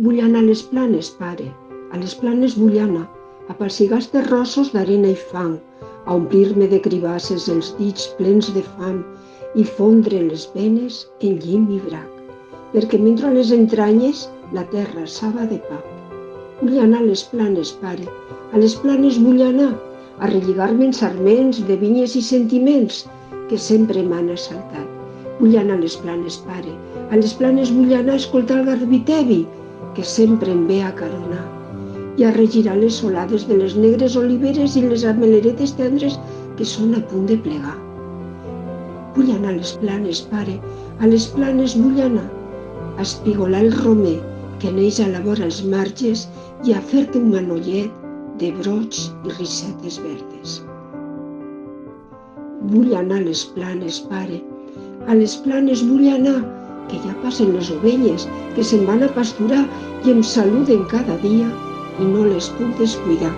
Vull anar a les Planes, pare, a les Planes vull anar, a palsigar els terrossos d'arena i fang, a omplir-me de cribasses els dits plens de fam i fondre les venes en llim i brac, perquè m'entro a les entranyes la terra saba de pa. Vull anar a les Planes, pare, a les Planes vull anar, a relligar-me en sarments de vinyes i sentiments que sempre m'han assaltat. Vull anar a les Planes, pare, a les Planes vull anar a escoltar el garbitevi, que sempre em ve a caronar, i a regirar les solades de les negres oliveres i les ameleretes tendres que són a punt de plegar. Vull anar a les Planes, pare, a les Planes vull anar, a espigolar el romer que neix a la vora els marges i a fer-te un manollet de brots i risetes verdes. Vull anar a les Planes, pare, a les Planes vull anar, que ja passen les ovelles, que se'n van a pasturar i em saluden cada dia i no les puc descuidar.